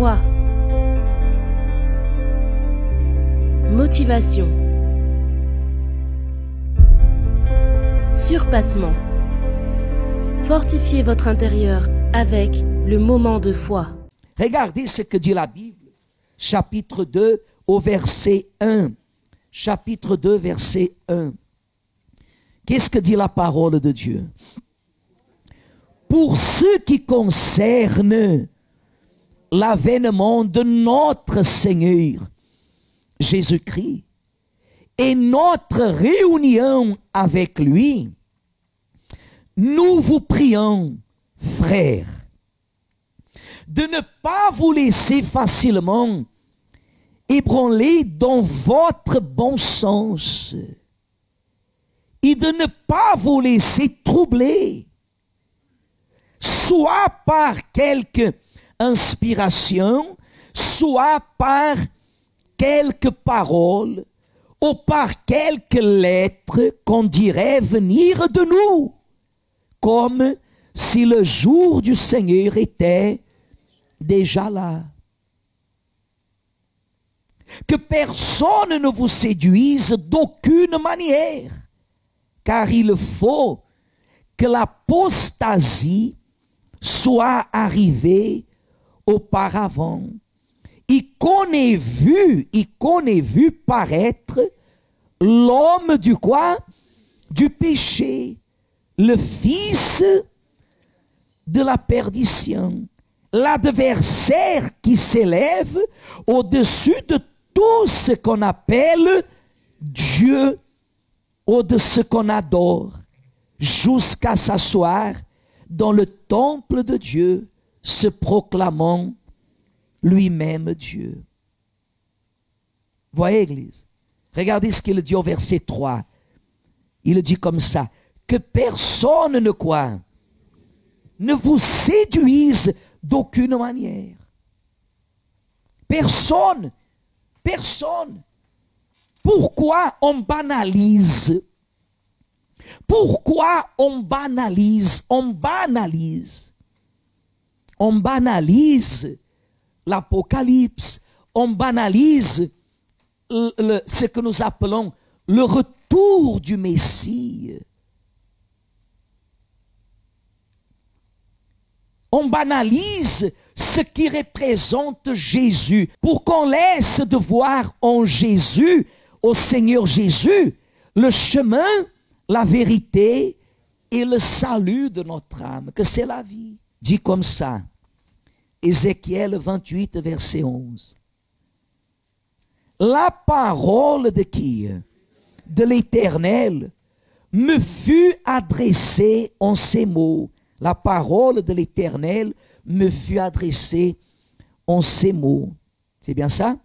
Foi. Motivation. Surpassement. Fortifiez votre intérieur avec le moment de foi. Regardez ce que dit la Bible, chapitre 2 au verset 1. Chapitre 2, verset 1. Qu'est-ce que dit la parole de Dieu? Pour ce qui concerne l'avènement de notre Seigneur Jésus-Christ et notre réunion avec lui, nous vous prions, frères, de ne pas vous laisser facilement ébranler dans votre bon sens et de ne pas vous laisser troubler, soit par quelque inspiration, soit par quelques paroles ou par quelques lettres qu'on dirait venir de nous, comme si le jour du Seigneur était déjà là. Que personne ne vous séduise d'aucune manière, car il faut que l'apostasie soit arrivée auparavant, et qu'on ait vu paraître l'homme du quoi? Du péché, le fils de la perdition, l'adversaire qui s'élève au-dessus de tout ce qu'on appelle Dieu, ou de ce qu'on adore, jusqu'à s'asseoir dans le temple de Dieu, se proclamant lui-même Dieu. Voyez, Église, regardez ce qu'il dit au verset 3. Il dit comme ça, que personne ne quoi? Ne vous séduise d'aucune manière. Personne. Pourquoi on banalise? Pourquoi on banalise? On banalise l'Apocalypse. On banalise ce que nous appelons le retour du Messie. On banalise ce qui représente Jésus, pour qu'on laisse de voir en Jésus, au Seigneur Jésus, le chemin, la vérité et le salut de notre âme, que c'est la vie. Dit comme ça, Ézéchiel 28, verset 11. La parole de qui? De l'Éternel me fut adressée en ces mots. La parole de l'Éternel me fut adressée en ces mots. C'est bien ça?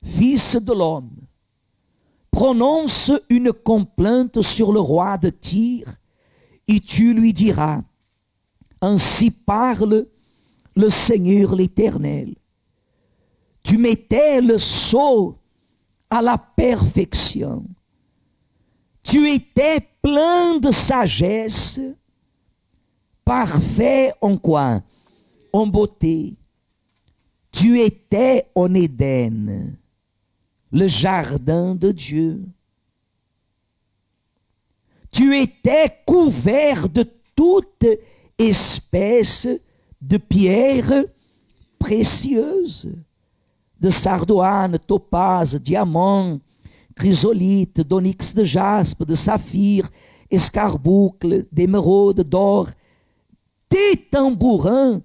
Fils de l'homme, prononce une complainte sur le roi de Tyr et tu lui diras, ainsi parle le Seigneur l'Éternel. Tu mettais le sceau à la perfection. Tu étais plein de sagesse, parfait en quoi? En beauté. Tu étais en Éden, le jardin de Dieu. Tu étais couvert de toute espèce de pierres précieuses, de sardoine, topaze, diamant, chrysolite, d'onyx de jaspe, de saphir, escarboucle, d'émeraude, d'or. Tes tambourins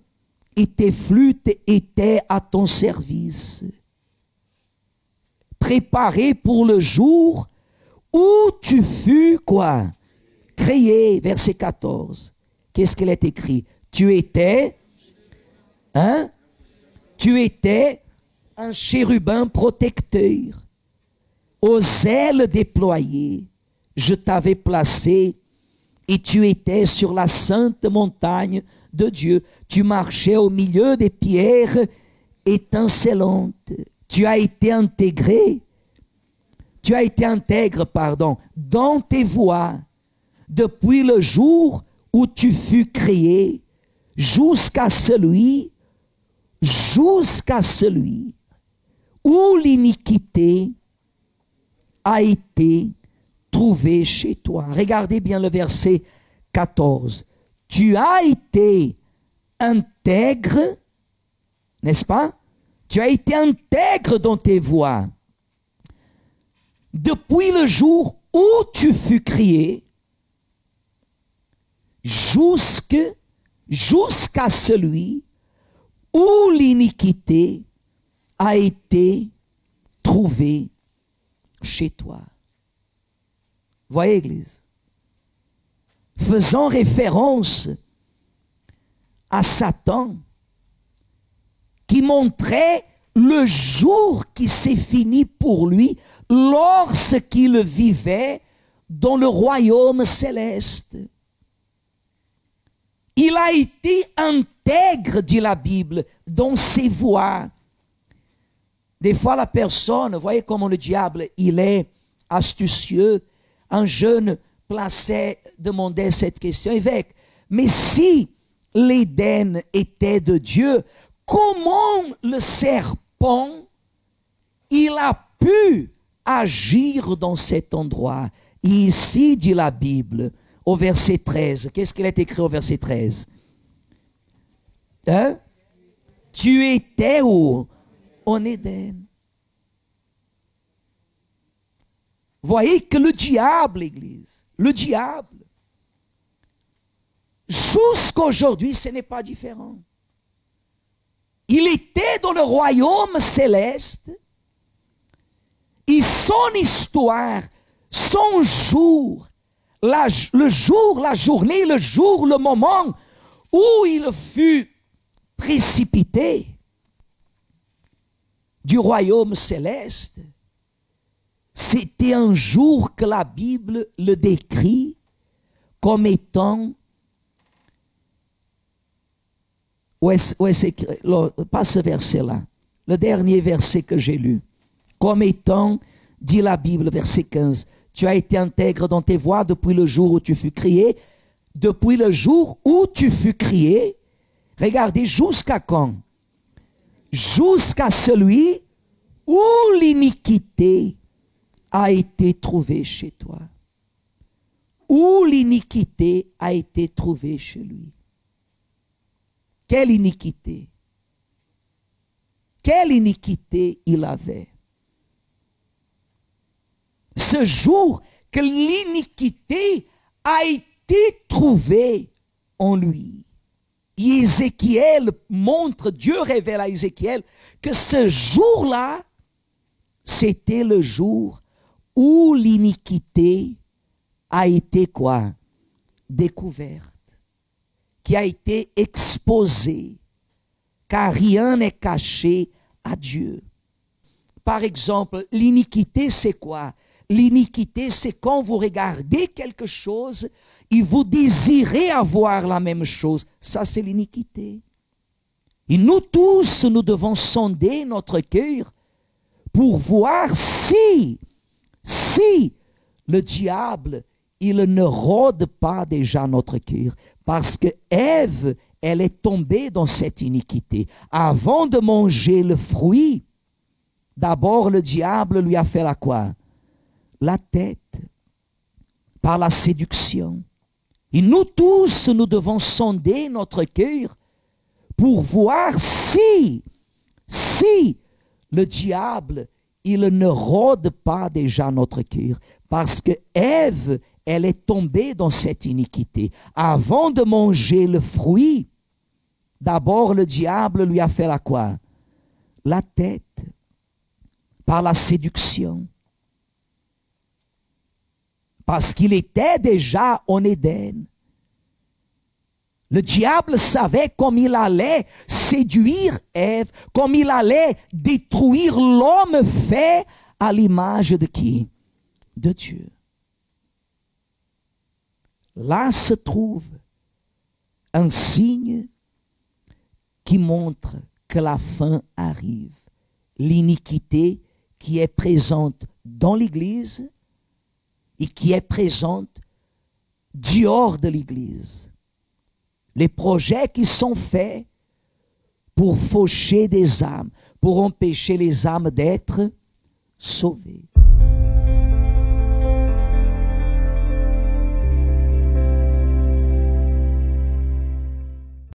et tes flûtes étaient à ton service, préparés pour le jour où tu fus quoi? Créé, verset 14. Qu'est-ce qu'il est écrit? Tu étais, tu étais un chérubin protecteur, aux ailes déployées, je t'avais placé et tu étais sur la sainte montagne de Dieu. Tu marchais au milieu des pierres étincelantes. Tu as été intègre, dans tes voies, depuis le jour où tu fus créé, jusqu'à celui jusqu'à celui où l'iniquité a été trouvée chez toi. Regardez bien le verset 14. Tu as été intègre, n'est-ce pas? Tu as été intègre dans tes voies. Depuis le jour où tu fus créé, jusqu'à celui où l'iniquité a été trouvée chez toi. Voyez, Église, faisant référence à Satan, qui montrait le jour qui s'est fini pour lui lorsqu'il vivait dans le royaume céleste. Il a été intègre, dit la Bible, dans ses voies. Des fois, la personne, voyez comment le diable, il est astucieux. Un jeune demandait cette question, évêque, mais si l'Éden était de Dieu, comment le serpent, il a pu agir dans cet endroit? Et ici, dit la Bible, au verset 13, qu'est-ce qu'il est écrit au verset 13? Hein? Tu étais où? En Éden. Voyez que le diable, Église, le diable, jusqu'aujourd'hui, ce n'est pas différent. Il était dans le royaume céleste, et son histoire, son jour, le jour, la journée, le jour, le moment où il fut précipité du royaume céleste, c'était un jour que la Bible le décrit comme étant, pas ce verset-là, le dernier verset que j'ai lu, comme étant, dit la Bible, verset 15, tu as été intègre dans tes voies depuis le jour où tu fus créé, depuis le jour où tu fus créé, regardez, jusqu'à quand? Jusqu'à celui où l'iniquité a été trouvée chez toi. Où l'iniquité a été trouvée chez lui. Quelle iniquité? Quelle iniquité il avait? Ce jour que l'iniquité a été trouvée en lui. Et Ézéchiel montre, Dieu révèle à Ézéchiel que ce jour-là, c'était le jour où l'iniquité a été quoi? Découverte, qui a été exposée, car rien n'est caché à Dieu. Par exemple, l'iniquité, c'est quoi? L'iniquité, c'est quand vous regardez quelque chose et vous désirez avoir la même chose. Ça, c'est l'iniquité. Et nous tous, nous devons sonder notre cœur pour voir si le diable, il ne rôde pas déjà notre cœur. Parce que Ève, elle est tombée dans cette iniquité. Avant de manger le fruit, d'abord le diable lui a fait la quoi? La tête, par la séduction. Et nous tous, nous devons sonder notre cœur pour voir si le diable, il ne rôde pas déjà notre cœur. Parce que Ève, elle est tombée dans cette iniquité. Avant de manger le fruit, d'abord le diable lui a fait la quoi? La tête, par la séduction. Parce qu'il était déjà en Éden. Le diable savait comme il allait séduire Ève, comme il allait détruire l'homme fait à l'image de qui? De Dieu. Là se trouve un signe qui montre que la fin arrive. L'iniquité qui est présente dans l'Église et qui est présente dehors de l'Église. Les projets qui sont faits pour faucher des âmes, pour empêcher les âmes d'être sauvées.